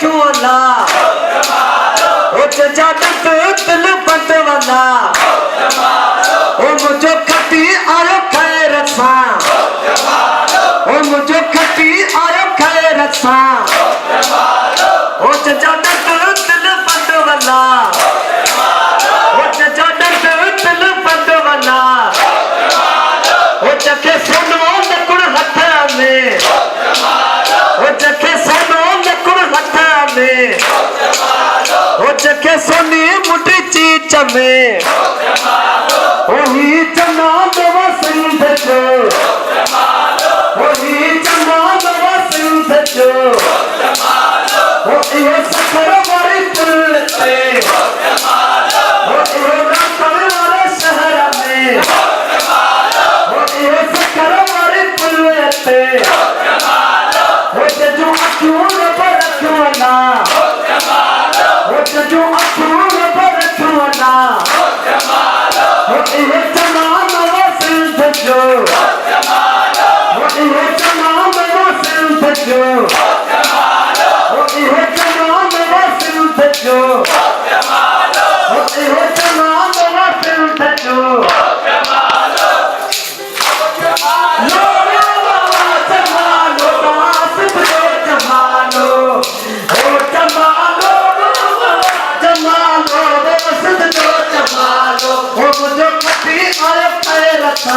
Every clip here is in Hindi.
रखूला ओ जजादत दिल बंद वाला ओ मुझे खटी आयो खैर सा ओ मुझे खटी आयो खैर सा ओ जजादत दिल बंद वाला ओ जजादत दिल बंद वाला ओ जखे सोनो नकुड़ हथ में ओ जखे सोनो नकुड़ हथ में ओ जखे सोनी मुठी चीच में ओ ही चना दवा सिंध जो ओ ही चना दवा सिंध जो ओ ये सफर वाली पुलते ओ ये रास्ते वाले शहर में ओ ये सफर वाली पुलते ओ जो अखून पर रखवाना ओ जो अखून पर रखवाना ओ ये चना दवा सिंध जो ओ ये चना दवा सिंध जो ओ ये चना दवा सिंध जो ओ ये चना दवा सिंध जो मुझे पति आए पैर था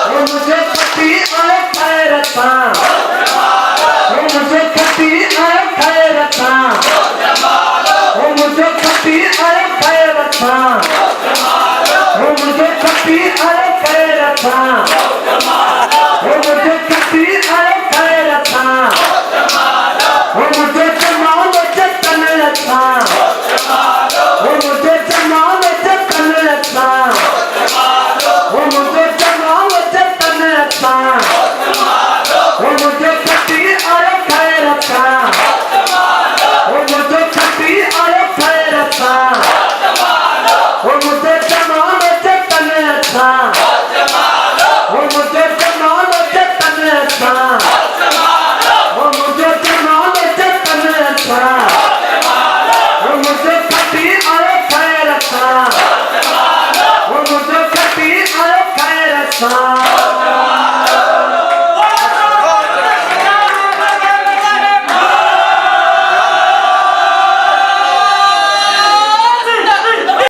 वो मुझे पति आए पैर था वो मुझे पति आए पैर था वो मुझे पति आए पैर था वो मुझे पति आए पैर था वो मुझे पति आए पैर था वो मुझे जमाल जतन था वो मुझे जमाल जतन था वो मुझे जमाल जतन था वो मुझे पति आया खैर था वो मुझे पति आया खैर था वो मुझे जमाल जतन था वो मुझे जमाल जतन था वो मुझे जमाल जतन था वो मुझे पति आया खैर था वो मुझे पति आया खैर था।